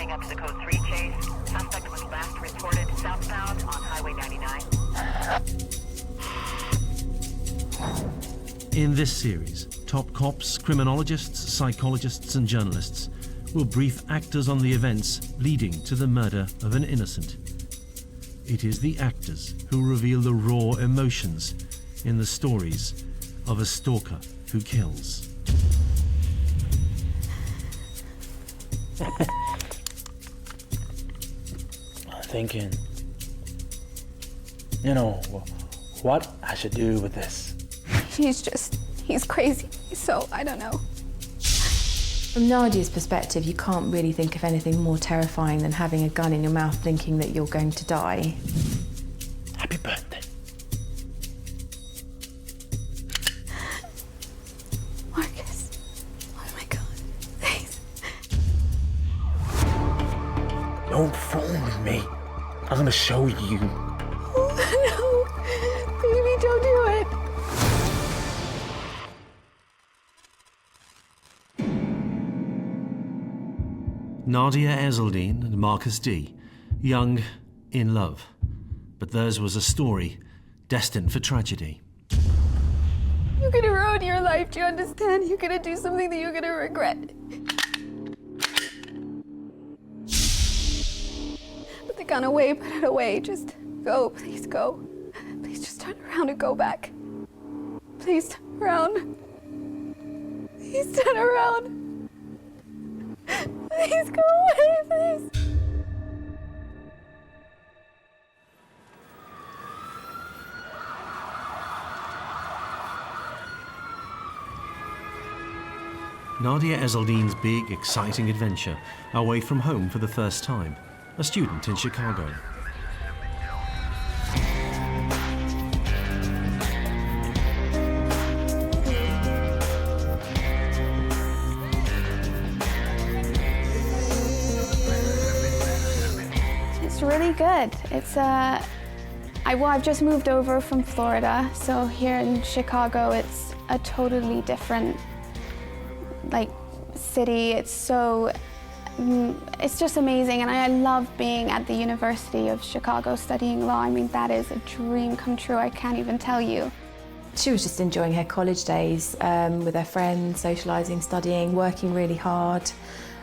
Heading up to the code 3 chase. Suspect was last reported southbound on Highway 99. In this series, top cops, criminologists, psychologists and journalists will brief actors on the events leading to the murder of an innocent. It is the actors who reveal the raw emotions in the stories of a stalker who kills. Thinking, you know, what I should do with this. He's crazy, so I don't know. From Nadia's perspective, you can't really think of anything more terrifying than having a gun in your mouth thinking that you're going to die. Happy birthday. Marcus, oh my God, please. Don't fool with me. I'm gonna show you. No, baby, don't do it. Nadia Ezeline and Marcus D, young, in love. But theirs was a story destined for tragedy. You're gonna ruin your life, do you understand? You're gonna do something that you're gonna regret. Put the gun away, put it away. Just go, please go. Please just turn around and go back. Please turn around. Please turn around. Please go away, please. Nadia Ezeline's big, exciting adventure, away from home for the first time, a student in Chicago. It's really good. It's I've just moved over from Florida, so here in Chicago, it's a totally different city. It's just amazing, and I love being at the University of Chicago studying law. I mean, that is a dream come true. I can't even tell you. She was just enjoying her college days with her friends, socialising, studying, working really hard,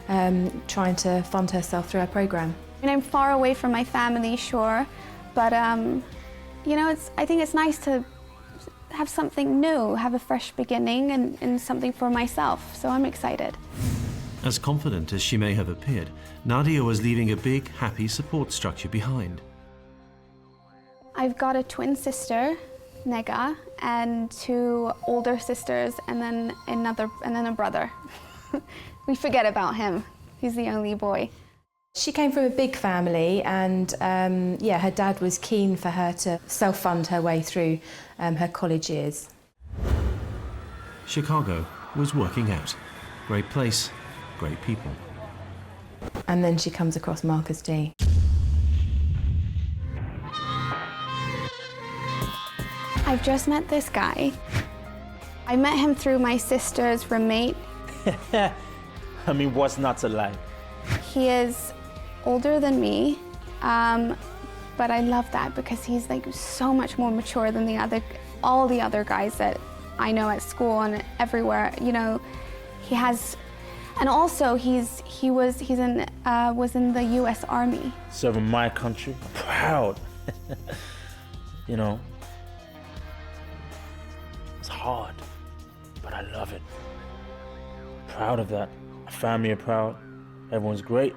trying to fund herself through her programme. I mean, I'm far away from my family, sure, but you know, I think it's nice to have something new, have a fresh beginning and something for myself, so I'm excited. As confident as she may have appeared, Nadia was leaving a big, happy support structure behind. I've got a twin sister, Nega, and two older sisters, and then a brother. We forget about him. He's the only boy. She came from a big family, and yeah, her dad was keen for her to self-fund her way through her college years. Chicago was working out. Great place, great people. And then she comes across Marcus D. I've just met this guy. I met him through my sister's roommate. I mean, what's not to like? He is older than me, but I love that because he's like so much more mature than all the other guys that I know at school and everywhere. You know, he has, and also he was in the U.S. Army. Serving my country, I'm proud. You know, it's hard, but I love it. Proud of that. My family are proud. Everyone's great.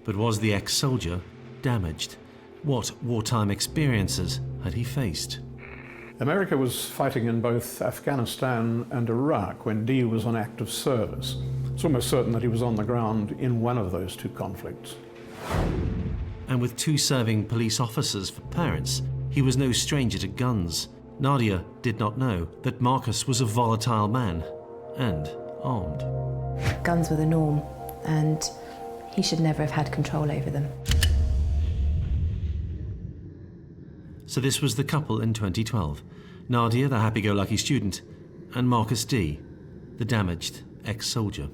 But was the ex-soldier damaged? What wartime experiences had he faced? America was fighting in both Afghanistan and Iraq when Dee was on active service. It's almost certain that he was on the ground in one of those two conflicts. And with two serving police officers for parents, he was no stranger to guns. Nadia did not know that Marcus was a volatile man and armed. Guns were the norm, and he should never have had control over them. So this was the couple in 2012. Nadia, the happy-go-lucky student, and Marcus D, the damaged ex-soldier.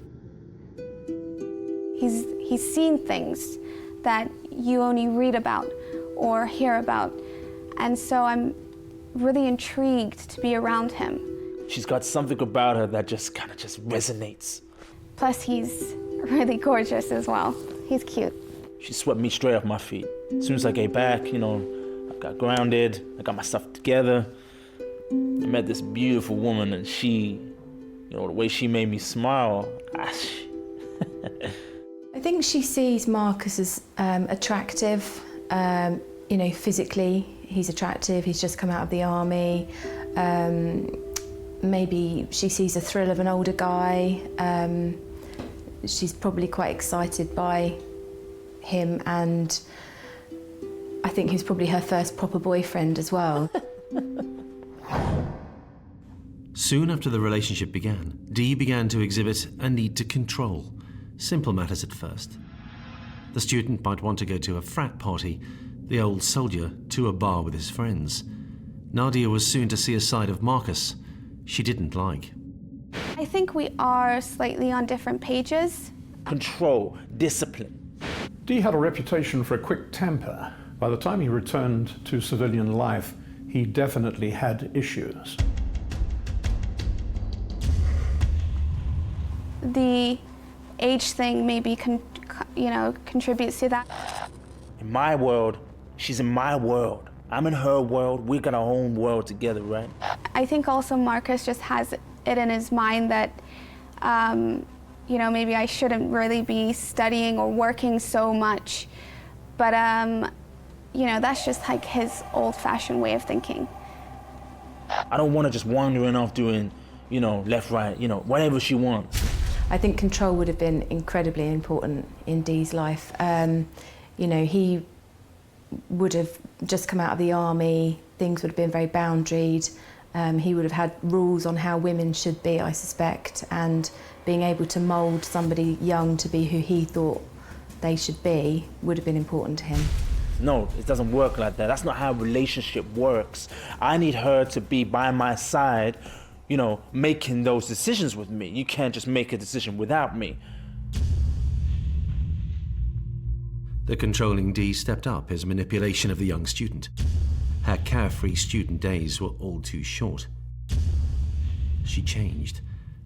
He's seen things that you only read about or hear about. And so I'm really intrigued to be around him. She's got something about her that just kind of resonates. Plus, he's really gorgeous as well. He's cute. She swept me straight off my feet. As soon as I get back, I got grounded, I got my stuff together. I met this beautiful woman, and she, the way she made me smile, I think she sees Marcus as attractive. Physically, he's attractive. He's just come out of the army. Maybe she sees the thrill of an older guy. She's probably quite excited by him, and I think he's probably her first proper boyfriend as well. Soon after the relationship began, Dee began to exhibit a need to control. Simple matters at first. The student might want to go to a frat party, the old soldier to a bar with his friends. Nadia was soon to see a side of Marcus she didn't like. I think we are slightly on different pages. Control, discipline. Dee had a reputation for a quick temper. By the time he returned to civilian life, he definitely had issues. The age thing maybe contributes to that. In my world, she's in my world. I'm in her world. We got our own world together, right? I think also Marcus just has it in his mind that, maybe I shouldn't really be studying or working so much. But, that's just like his old-fashioned way of thinking. I don't want to just wandering off doing, left, right, whatever she wants. I think control would have been incredibly important in Dee's life. He would have just come out of the army, things would have been very boundaried. He would have had rules on how women should be, I suspect, and being able to mould somebody young to be who he thought they should be would have been important to him. No, it doesn't work like that. That's not how a relationship works. I need her to be by my side, making those decisions with me. You can't just make a decision without me. The controlling Dee stepped up his manipulation of the young student. Her carefree student days were all too short. She changed.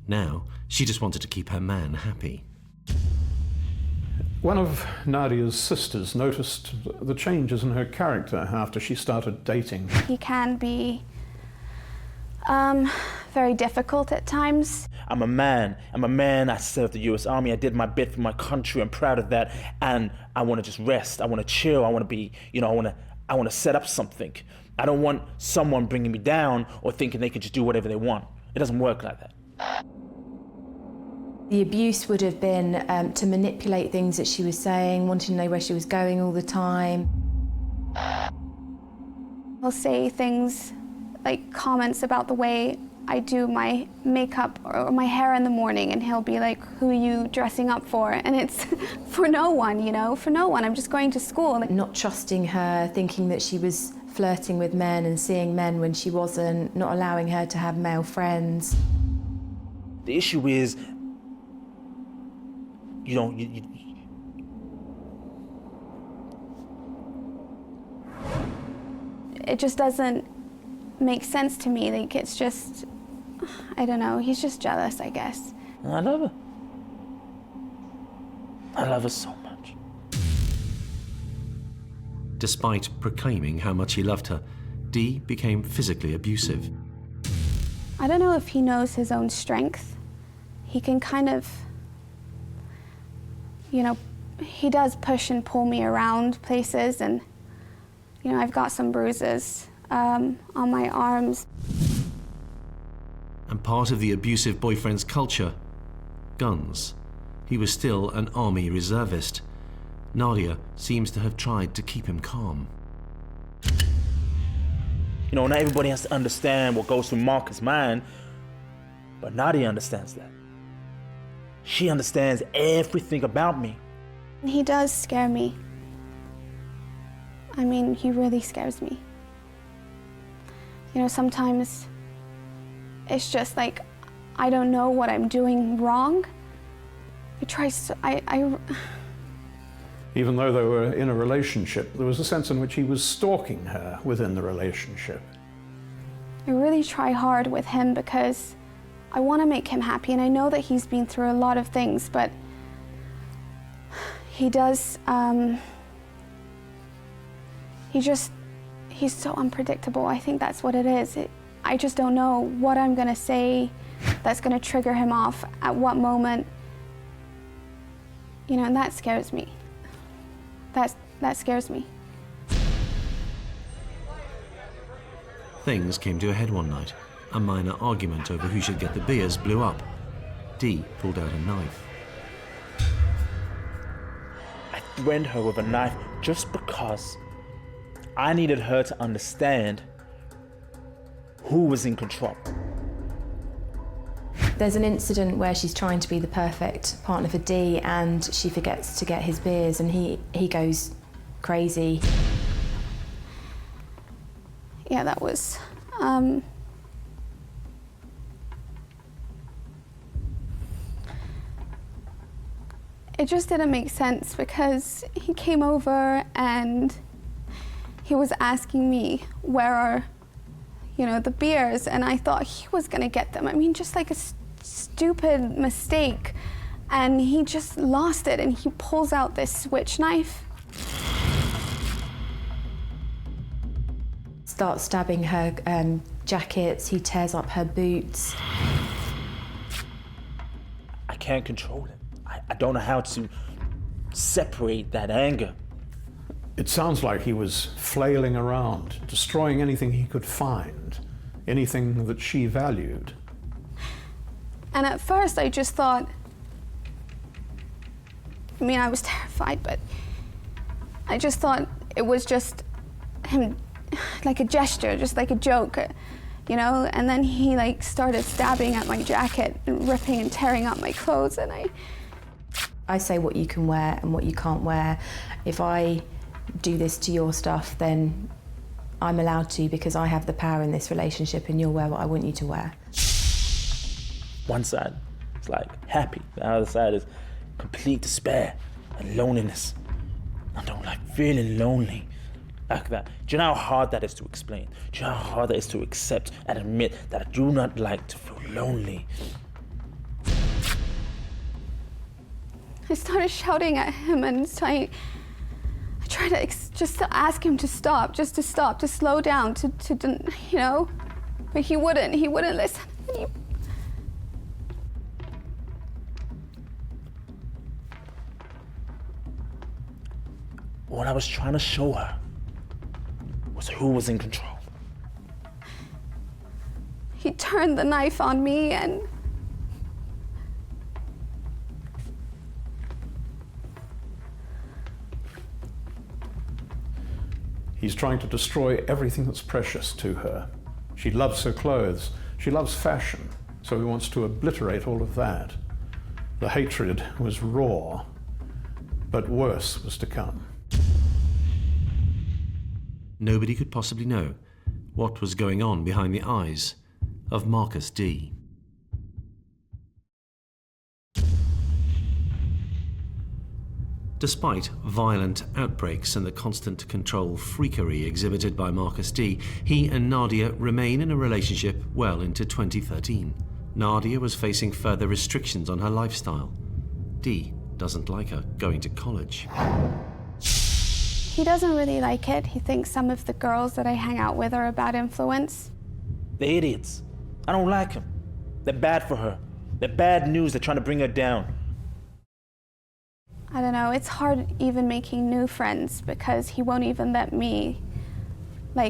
Now, she just wanted to keep her man happy. One of Nadia's sisters noticed the changes in her character after she started dating. He can be very difficult at times. I'm a man. I served the U.S. Army. I did my bit for my country. I'm proud of that. And I want to just rest. I want to chill. I want to be, I want to set up something. I don't want someone bringing me down or thinking they can just do whatever they want. It doesn't work like that. The abuse would have been to manipulate things that she was saying, wanting to know where she was going all the time. He'll say things like comments about the way I do my makeup or my hair in the morning, and he'll be like, who are you dressing up for? And it's for no one, for no one. I'm just going to school. Not trusting her, thinking that she was flirting with men and seeing men when she wasn't, not allowing her to have male friends. The issue is, it just doesn't make sense to me. Like, it's just, I don't know, he's just jealous, I guess. I love her. I love her so much. Despite proclaiming how much he loved her, Dee became physically abusive. I don't know if he knows his own strength. He can kind of, he does push and pull me around places, and, I've got some bruises on my arms. And part of the abusive boyfriend's culture, guns. He was still an army reservist. Nadia seems to have tried to keep him calm. Not everybody has to understand what goes through Marcus' mind, but Nadia understands that. She understands everything about me. He does scare me. I mean, he really scares me. Sometimes it's just like, I don't know what I'm doing wrong. I tries to, Even though they were in a relationship, there was a sense in which he was stalking her within the relationship. I really try hard with him because I want to make him happy, and I know that he's been through a lot of things, but he does, he's so unpredictable. I think that's what it is. I just don't know what I'm gonna say that's gonna trigger him off at what moment, you know, and that scares me. That scares me. Things came to a head one night. A minor argument over who should get the beers blew up. Dee pulled out a knife. I threatened her with a knife just because I needed her to understand who was in control. There's an incident where she's trying to be the perfect partner for Dee and she forgets to get his beers and he goes crazy. Yeah, that was, it just didn't make sense because he came over and he was asking me where are, you know, the beers, and I thought he was gonna get them. I mean, just like a stupid mistake, and he just lost it and he pulls out this switch knife. Starts stabbing her jackets, he tears up her boots. I can't control it. I don't know how to separate that anger. It sounds like he was flailing around, destroying anything he could find, anything that she valued. And at first I just thought, I mean, I was terrified, but I just thought it was just him, like a gesture, just like a joke, you know? And then he like started stabbing at my jacket and ripping and tearing up my clothes, and I say what you can wear and what you can't wear. If I do this to your stuff, then I'm allowed to because I have the power in this relationship and you'll wear what I want you to wear. One side is like happy, the other side is complete despair and loneliness. I don't like feeling lonely like that. Do you know how hard that is to explain? Do you know how hard that is to accept and admit that I do not like to feel lonely? I started shouting at him and I tried to just to ask him to stop, to slow down, to you know, but he wouldn't listen. What I was trying to show her was who was in control. He turned the knife on me and He's trying to destroy everything that's precious to her. She loves her clothes, she loves fashion, so he wants to obliterate all of that. The hatred was raw, but worse was to come. Nobody could possibly know what was going on behind the eyes of Marcus D. Despite violent outbreaks and the constant control freakery exhibited by Marcus D, he and Nadia remain in a relationship well into 2013. Nadia was facing further restrictions on her lifestyle. D doesn't like her going to college. he doesn't really like it. He thinks some of the girls that I hang out with are a bad influence. They're idiots. I don't like them. They're bad for her. They're bad news. They're trying to bring her down. I don't know, it's hard even making new friends because he won't even let me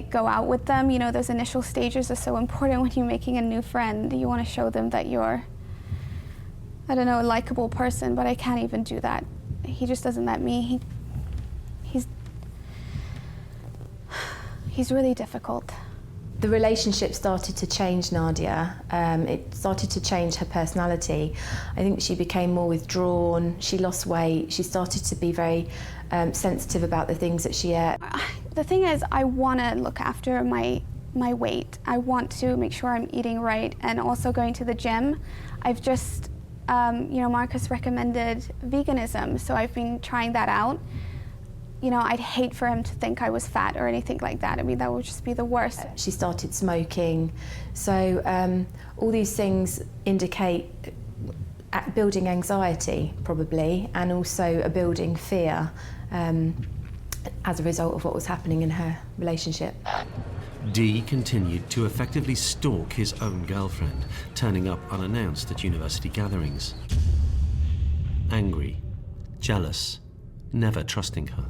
go out with them. You know, those initial stages are so important when you're making a new friend. You want to show them that you're, I don't know, a likable person, but I can't even do that. He just doesn't let me. He's really difficult. The relationship started to change Nadia. It started to change her personality. I think she became more withdrawn, she lost weight, she started to be very sensitive about the things that she ate. The thing is, I want to look after my weight. I want to make sure I'm eating right and also going to the gym. Marcus recommended veganism, so I've been trying that out. I'd hate for him to think I was fat or anything like that. I mean, that would just be the worst. She started smoking, so all these things indicate building anxiety, probably, and also a building fear as a result of what was happening in her relationship. Dee continued to effectively stalk his own girlfriend, turning up unannounced at university gatherings. Angry, jealous, never trusting her.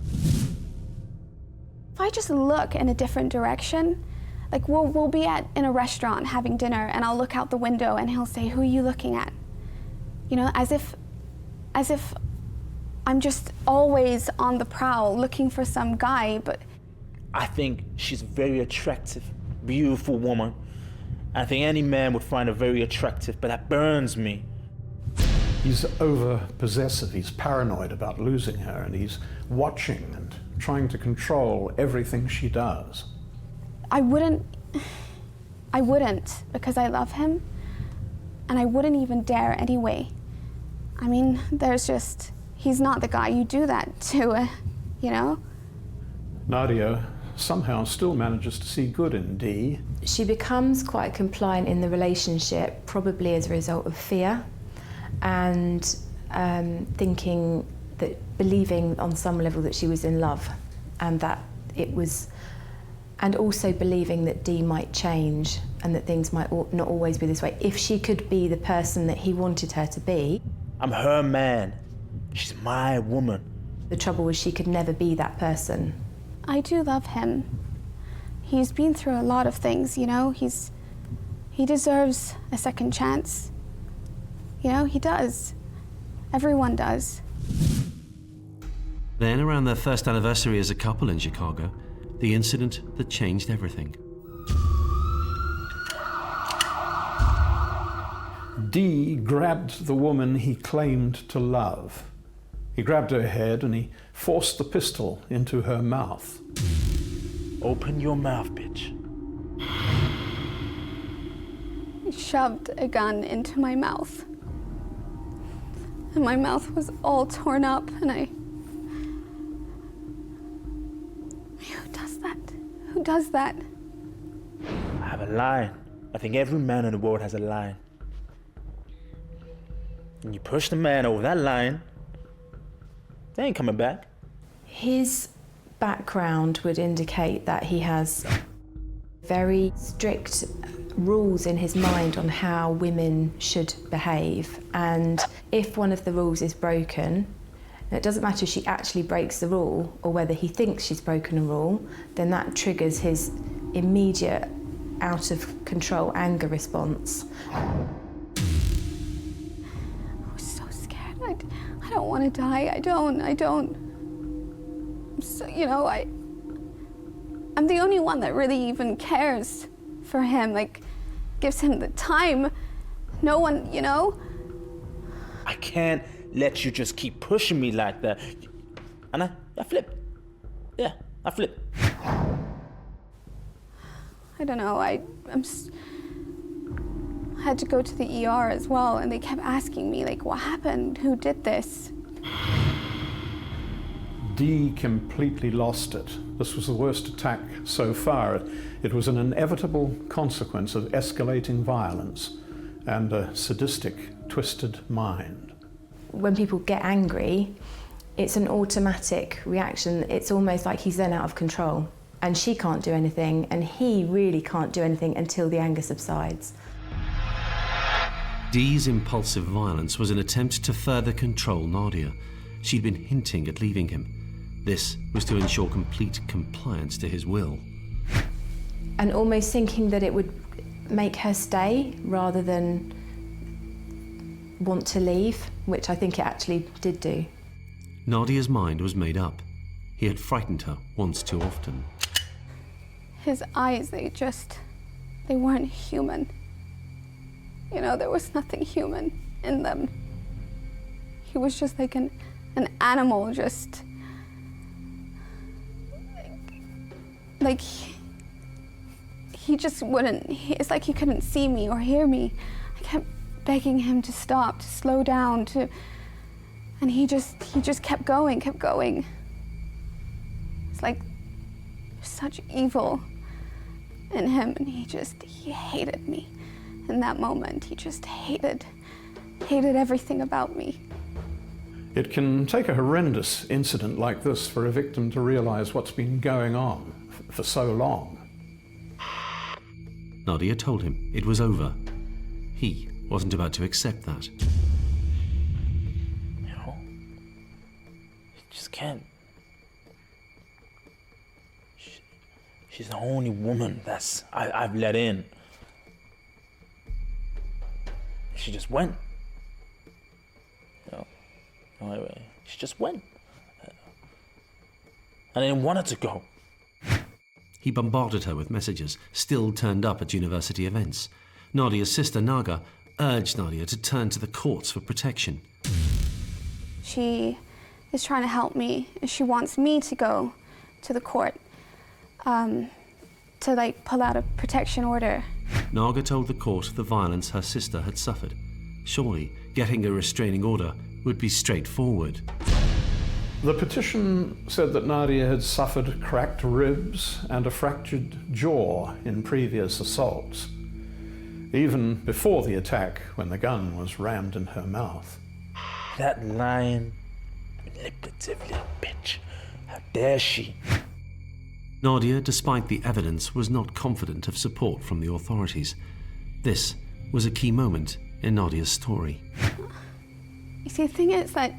If I just look in a different direction, like we'll be in a restaurant having dinner, and I'll look out the window and he'll say, "Who are you looking at?" As if I'm just always on the prowl looking for some guy. But I think she's a very attractive, beautiful woman. I think any man would find her very attractive, but that burns me. He's over-possessive, he's paranoid about losing her, and he's watching and trying to control everything she does. I wouldn't, because I love him, and I wouldn't even dare anyway. I mean, he's not the guy you do that to, Nadia somehow still manages to see good in Dee. She becomes quite compliant in the relationship, probably as a result of fear, and believing on some level that she was in love, and and also believing that Dee might change and that things might not always be this way. If she could be the person that he wanted her to be. I'm her man. She's my woman. The trouble was she could never be that person. I do love him. He's been through a lot of things, he deserves a second chance. He does. Everyone does. Then, around their first anniversary as a couple in Chicago, the incident that changed everything. Dee grabbed the woman he claimed to love. He grabbed her head and he forced the pistol into her mouth. Open your mouth, bitch. He shoved a gun into my mouth. And my mouth was all torn up, and Who does that? Who does that? I have a line. I think every man in the world has a line. And you push the man over that line, they ain't coming back. His background would indicate that he has very strict rules in his mind on how women should behave, and if one of the rules is broken, and it doesn't matter if she actually breaks the rule or whether he thinks she's broken a rule, then that triggers his immediate out of control anger response. I was so scared. I don't want to die. I don't. So, I'm the only one that really even cares for him, gives him the time. No one, I can't let you just keep pushing me like that. And I flipped. Yeah, I flipped. I don't know, I had to go to the ER as well, and they kept asking me, what happened? Who did this? Dee completely lost it. This was the worst attack so far. It was an inevitable consequence of escalating violence and a sadistic, twisted mind. When people get angry, it's an automatic reaction. It's almost like he's then out of control, and she can't do anything, and he really can't do anything until the anger subsides. Dee's impulsive violence was an attempt to further control Nadia. She'd been hinting at leaving him. This was to ensure complete compliance to his will. And almost thinking that it would make her stay rather than want to leave, which I think it actually did do. Nadia's mind was made up. He had frightened her once too often. His eyes, they weren't human. There was nothing human in them. He was just like an animal, just like he just wouldn't. It's like he couldn't see me or hear me. I kept begging him to stop, to slow down, and he just kept going. It's like there's such evil in him, and he hated me in that moment. He just hated everything about me. It can take a horrendous incident like this for a victim to realize what's been going on for so long. Nadia told him it was over. He wasn't about to accept that. You know, you just can't. She's the only woman I've let in. She just went. You know, she just went. I didn't want her to go. He bombarded her with messages, still turned up at university events. Nadia's sister, Naga, urged Nadia to turn to the courts for protection. She is trying to help me, and she wants me to go to the court to pull out a protection order. Naga told the court the violence her sister had suffered. Surely, getting a restraining order would be straightforward. The petition said that Nadia had suffered cracked ribs and a fractured jaw in previous assaults, even before the attack when the gun was rammed in her mouth. That lying, manipulative little bitch. How dare she? Nadia, despite the evidence, was not confident of support from the authorities. This was a key moment in Nadia's story. You see, the thing is that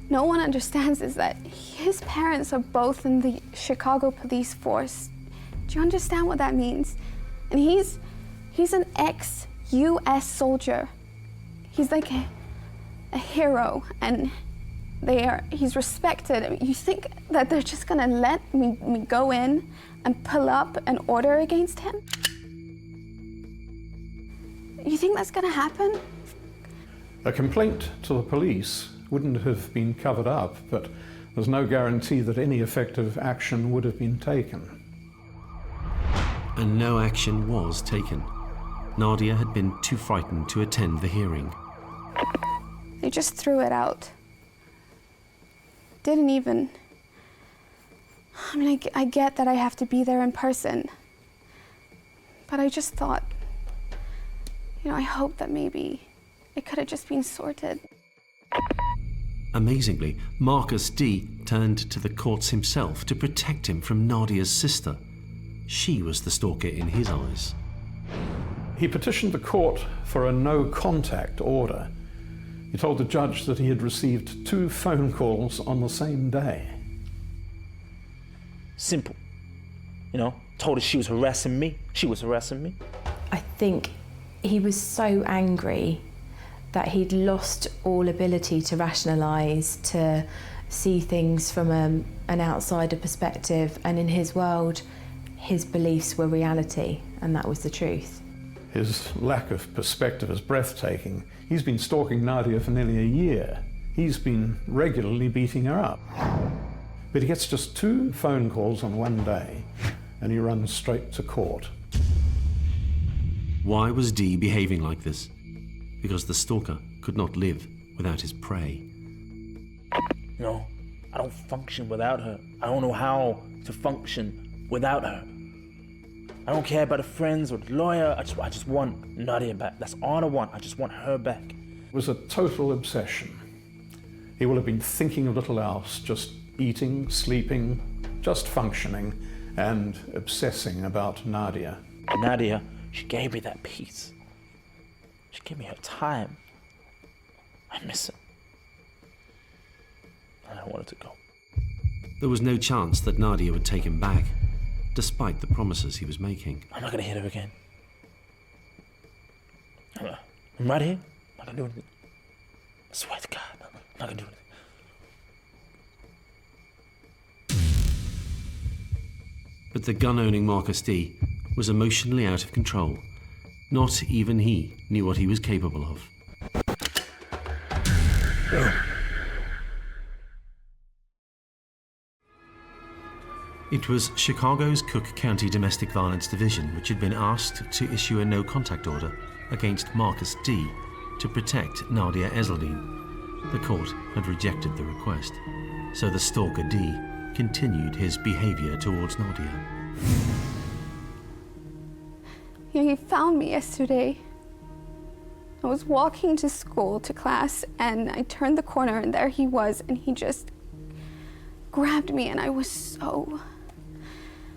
no one understands is that his parents are both in the Chicago police force. Do you understand what that means? And he's an ex-US soldier. He's like a hero, and he's respected. I mean, you think that they're just gonna let me go in and pull up an order against him? You think that's gonna happen? A complaint to the police wouldn't have been covered up, but there's no guarantee that any effective action would have been taken. And no action was taken. Nadia had been too frightened to attend the hearing. They just threw it out. Didn't even... I mean, I get that I have to be there in person, but I just thought, I hope that maybe it could have just been sorted. Amazingly, Marcus D. turned to the courts himself to protect him from Nadia's sister. She was the stalker in his eyes. He petitioned the court for a no-contact order. He told the judge that he had received 2 phone calls on the same day. Simple. Told her she was harassing me. She was harassing me. I think he was so angry that he'd lost all ability to rationalise, to see things from an outsider perspective, and in his world, his beliefs were reality, and that was the truth. His lack of perspective is breathtaking. He's been stalking Nadia for nearly a year. He's been regularly beating her up. But he gets just 2 phone calls on one day, and he runs straight to court. Why was Dee behaving like this? Because the stalker could not live without his prey. I don't function without her. I don't know how to function without her. I don't care about the friends or the lawyer. I just want Nadia back. That's all I want. I just want her back. It was a total obsession. He will have been thinking of little else, just eating, sleeping, just functioning, and obsessing about Nadia. Nadia, she gave me that peace. She gave me her time. I miss her. I don't want her to go. There was no chance that Nadia would take him back, despite the promises he was making. I'm not gonna hit her again. I'm right here. I'm not gonna do anything. I swear to God, I'm not gonna do anything. But the gun-owning Marcus D. was emotionally out of control. Not even he knew what he was capable of. It was Chicago's Cook County Domestic Violence Division which had been asked to issue a no-contact order against Marcus D. to protect Nadia Ezeline. The court had rejected the request, so the stalker D continued his behavior towards Nadia. He found me yesterday. I was walking to school, to class, and I turned the corner and there he was, and he just grabbed me, and I was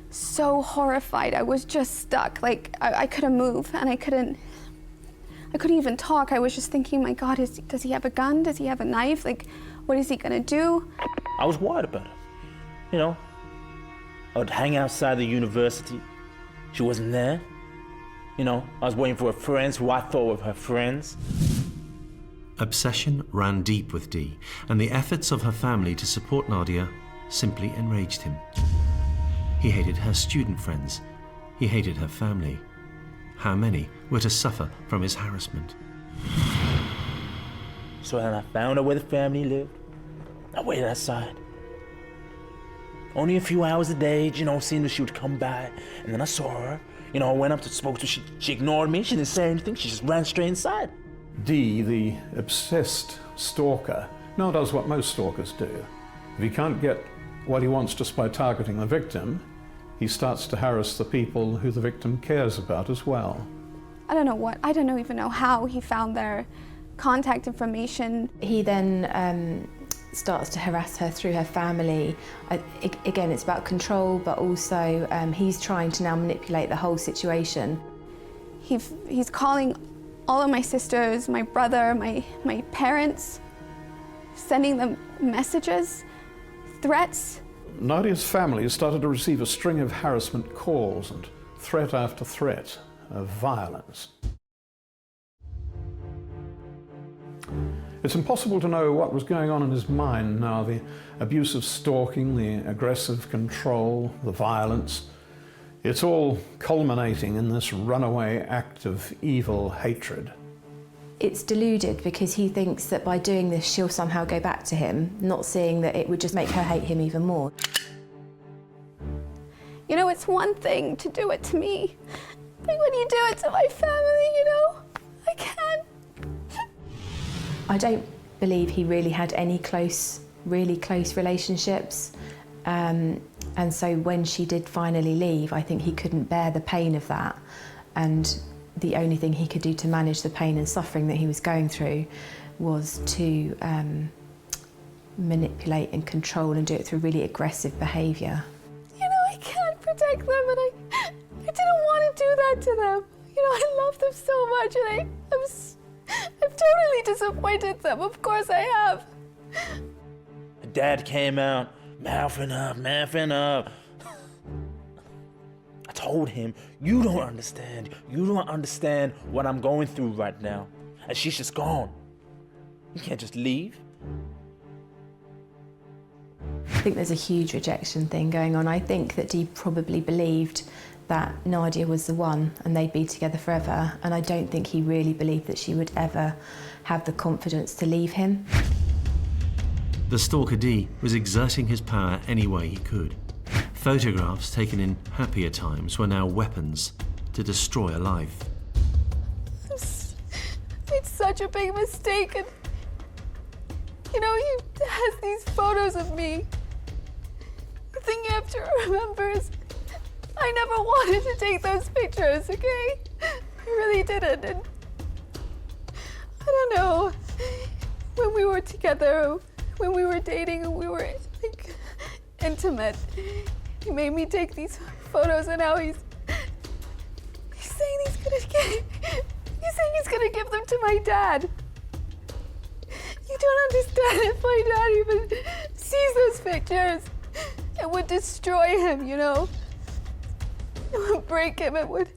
so horrified. I was just stuck. Like, I couldn't move, and I couldn't even talk. I was just thinking, my God, does he have a gun? Does he have a knife? Like, what is he gonna do? I was worried about her. You know, I would hang outside the university. She wasn't there. You know, I was waiting for her friends who I thought were her friends. Obsession ran deep with Dee, and the efforts of her family to support Nadia simply enraged him. He hated her student friends. He hated her family. How many were to suffer from his harassment? So then I found out where the family lived. I waited outside. Only a few hours a day, you know, seeing that she would come by. And then I saw her. You know, I went up to spoke to her. She ignored me. She didn't say anything. She just ran straight inside. Dee, the obsessed stalker, now does what most stalkers do. If he can't get what he wants just by targeting the victim, he starts to harass the people who the victim cares about as well. I don't even know how he found their contact information. He then starts to harass her through her family. Again, it's about control, but also he's trying to now manipulate the whole situation. He's calling all of my sisters, my brother, my parents, sending them messages, threats. Nadia's family has started to receive a string of harassment calls and threat after threat of violence. It's impossible to know what was going on in his mind now. The abusive stalking, the aggressive control, the violence, it's all culminating in this runaway act of evil hatred. It's deluded because he thinks that by doing this she'll somehow go back to him, not seeing that it would just make her hate him even more. You know, it's one thing to do it to me, but when you do it to my family, you know, I can't. I don't believe he really had any really close relationships. And so when she did finally leave, I think he couldn't bear the pain of that. And the only thing he could do to manage the pain and suffering that he was going through was to manipulate and control and do it through really aggressive behaviour. You know, I can't protect them, and I didn't want to do that to them. You know, I love them so much, and I've totally disappointed them. Of course I have. Dad came out, mouthing up. I told him, you don't understand. You don't understand what I'm going through right now. And she's just gone. You can't just leave. I think there's a huge rejection thing going on. I think that Dee probably believed that Nadia was the one and they'd be together forever, and I don't think he really believed that she would ever have the confidence to leave him. The stalker D was exerting his power any way he could. Photographs taken in happier times were now weapons to destroy a life. It's such a big mistake, and you know, he has these photos of me. The thing you have to remember is I never wanted to take those pictures, okay? I really didn't. And I don't know, when we were together, when we were dating and we were like intimate, he made me take these photos, and now he's saying he's gonna give them to my dad. You don't understand. If my dad even sees those pictures, it would destroy him, you know? It would break him, it would...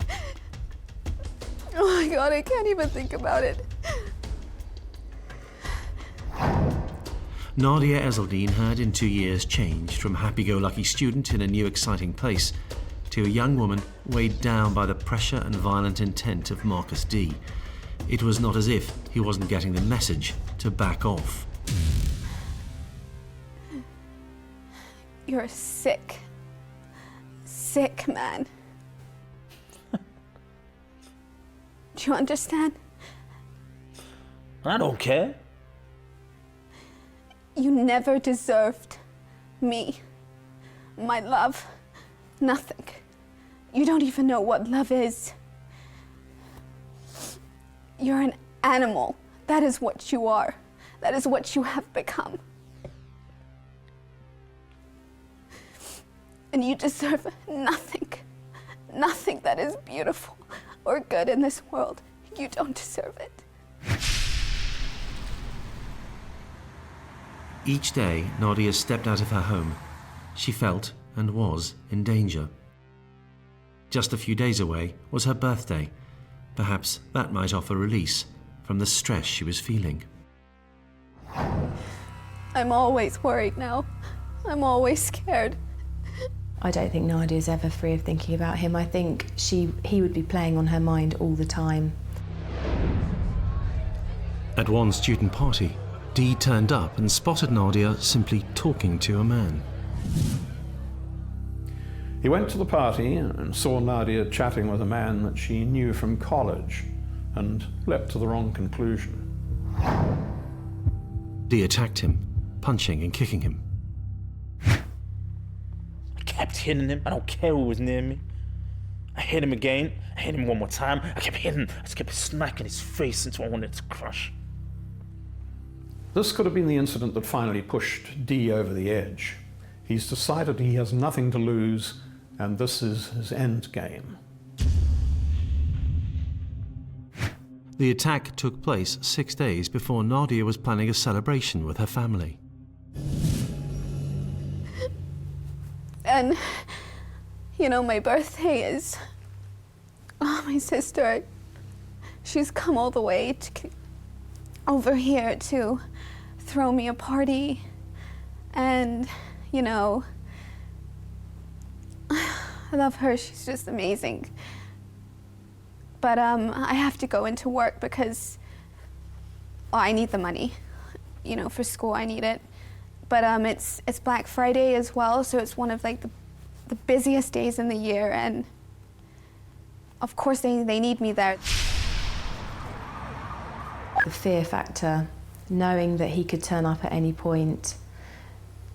Oh my God, I can't even think about it. Nadia Ezeline had in 2 years changed from happy-go-lucky student in a new exciting place to a young woman weighed down by the pressure and violent intent of Marcus D. It was not as if he wasn't getting the message to back off. You're a sick man. Do you understand? I don't care. You never deserved me, my love, nothing. You don't even know what love is. You're an animal. That is what you are. That is what you have become. And you deserve nothing. Nothing that is beautiful or good in this world. You don't deserve it. Each day Nadia stepped out of her home, she felt and was in danger. Just a few days away was her birthday. Perhaps that might offer release from the stress she was feeling. I'm always worried now. I'm always scared. I don't think Nadia's ever free of thinking about him. I think he would be playing on her mind all the time. At one student party, Dee turned up and spotted Nadia simply talking to a man. He went to the party and saw Nadia chatting with a man that she knew from college and leapt to the wrong conclusion. Dee attacked him, punching and kicking him. I kept hitting him. I don't care who was near me. I hit him again. I hit him one more time. I kept hitting him. I just kept smacking his face until I wanted to crush. This could have been the incident that finally pushed Dee over the edge. He's decided he has nothing to lose, and this is his end game. The attack took place 6 days before Nadia was planning a celebration with her family. And, you know, my birthday is... Oh, my sister, she's come all the way over here to throw me a party. And, you know, I love her. She's just amazing. But I have to go into work because, well, I need the money. You know, for school, I need it. But it's Black Friday as well, so it's one of like the busiest days in the year, and of course they need me there. The fear factor, knowing that he could turn up at any point,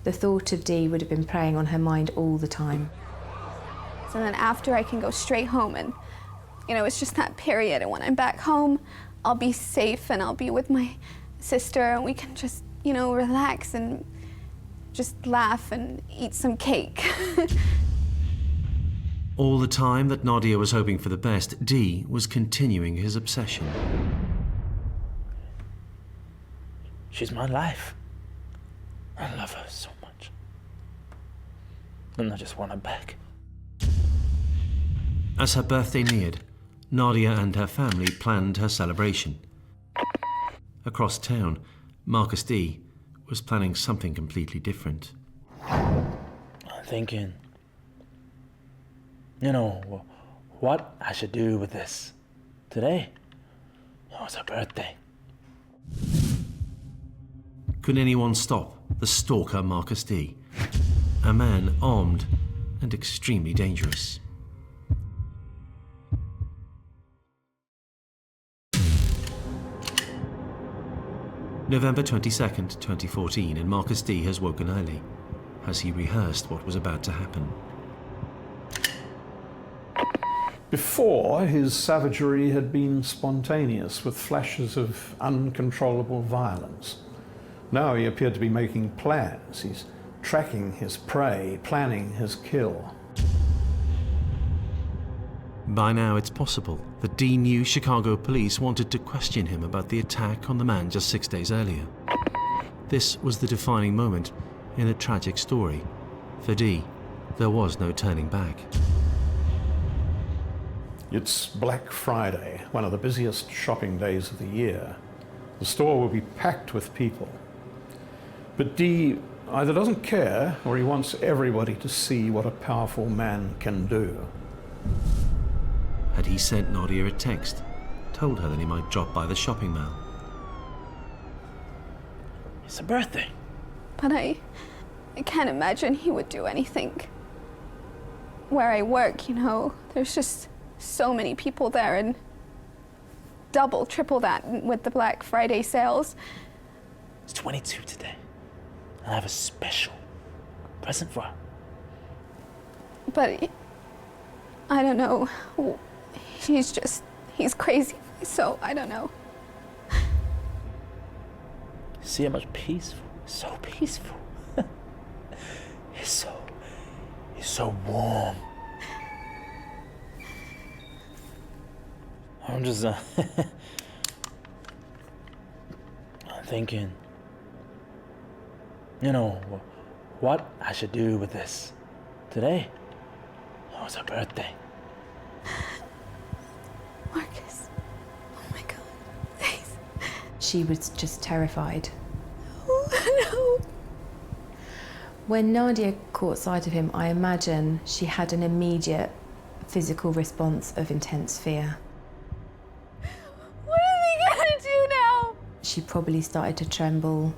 the thought of Dee would have been preying on her mind all the time. So then after I can go straight home, and you know, it's just that period, and when I'm back home, I'll be safe and I'll be with my sister and we can just, you know, relax and just laugh and eat some cake. All the time that Nadia was hoping for the best, Dee was continuing his obsession. She's my life. I love her so much. And I just want her back. As her birthday neared, Nadia and her family planned her celebration. Across town, Marcus D was planning something completely different. I'm thinking, you know, what I should do with this today. Oh, it's her birthday. Could anyone stop the stalker Marcus D? A man armed and extremely dangerous. November 22nd, 2014, and Marcus D has woken early as he rehearsed what was about to happen. Before, his savagery had been spontaneous, with flashes of uncontrollable violence. Now he appeared to be making plans. He's tracking his prey, planning his kill. By now it's possible that D knew Chicago police wanted to question him about the attack on the man just 6 days earlier. This was the defining moment in a tragic story. For D, there was no turning back. It's Black Friday, one of the busiest shopping days of the year. The store will be packed with people. But D either doesn't care or he wants everybody to see what a powerful man can do. Had he sent Nadia a text, told her that he might drop by the shopping mall? It's her birthday. But I can't imagine he would do anything. Where I work, you know, there's just so many people there, and double, triple that with the Black Friday sales. It's 22 today. And I have a special present for her. But I don't know. He's crazy. So I don't know. See how much peaceful? So peaceful. It's so warm. I'm just I'm thinking, you know, what I should do with this today. Oh, it's her birthday. Marcus, oh my God, please. She was just terrified. Oh, no. When Nadia caught sight of him, I imagine she had an immediate physical response of intense fear. What are we gonna do now? She probably started to tremble,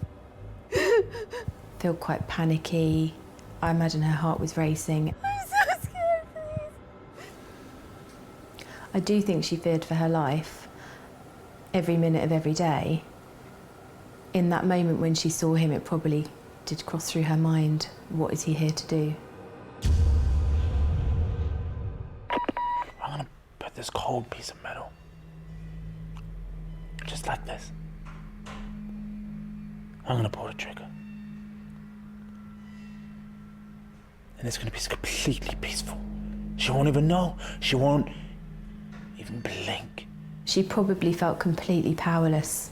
feel quite panicky. I imagine her heart was racing. I'm so scared, please. I do think she feared for her life every minute of every day. In that moment when she saw him, it probably did cross through her mind, what is he here to do? I'm gonna put this cold piece of metal just like this. I'm gonna pull the trigger. And it's gonna be completely peaceful. She won't even know. She won't even blink. She probably felt completely powerless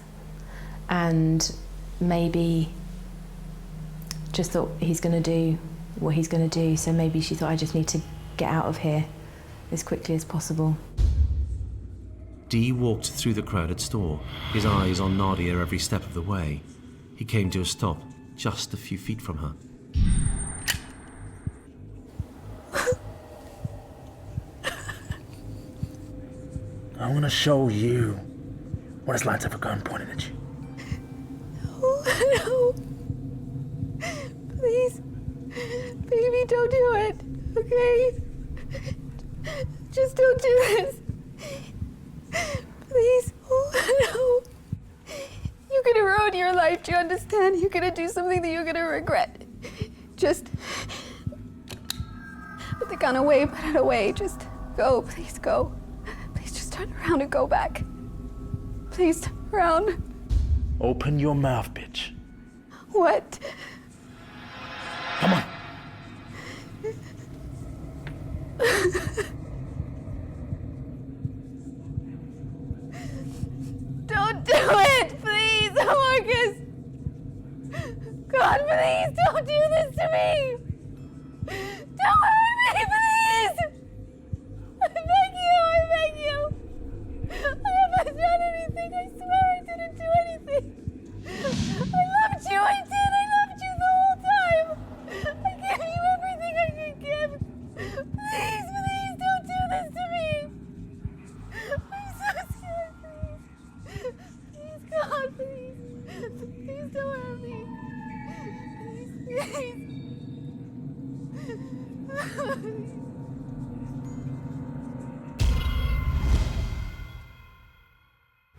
and maybe just thought he's going to do what he's going to do, so maybe she thought, I just need to get out of here as quickly as possible. Dee walked through the crowded store, his eyes on Nadia every step of the way. He came to a stop just a few feet from her. I'm gonna show you what it's like to have a gun pointed at you. No. Please. Baby, don't do it. Okay? Just don't do this. Please. Oh, no. You're gonna ruin your life. Do you understand? You're gonna do something that you're gonna regret. Just put the gun away, put it away. Just go. Please go. Please just turn around and go back. Please turn around. Open your mouth, bitch. What? Come on. Don't do it, please, Marcus. God, please, don't do this to me. Don't hurt me, please. I beg you. I haven't done anything. I swear I didn't do anything. I loved you. I did. I loved you the whole time. I gave you everything I could give. Please, don't do this to me. I'm so scared, please. Please, God, please. Please don't hurt me. Please.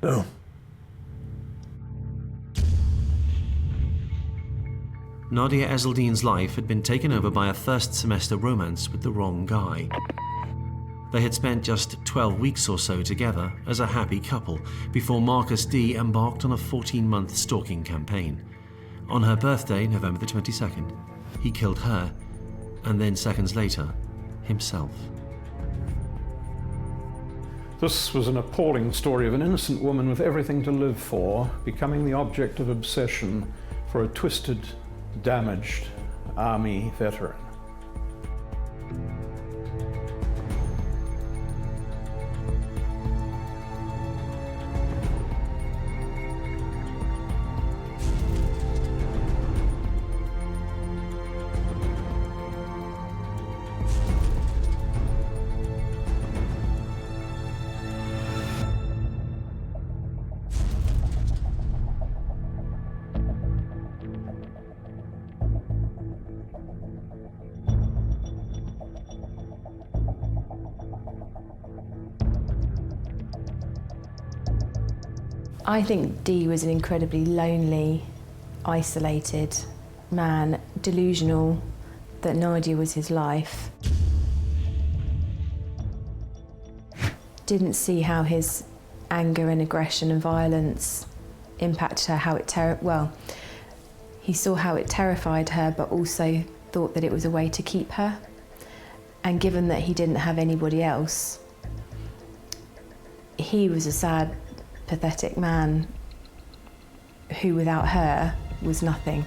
Boom. Nadia Ezeline's life had been taken over by a first-semester romance with the wrong guy. They had spent just 12 weeks or so together as a happy couple before Marcus D. embarked on a 14-month stalking campaign. On her birthday, November the 22nd, he killed her, and then seconds later, himself. This was an appalling story of an innocent woman with everything to live for, becoming the object of obsession for a twisted, damaged army veteran. I think Dee was an incredibly lonely, isolated man, delusional that Nadia was his life. Didn't see how his anger and aggression and violence impacted her, how it he saw how it terrified her, but also thought that it was a way to keep her. And given that he didn't have anybody else, he was a sad, pathetic man who without her was nothing.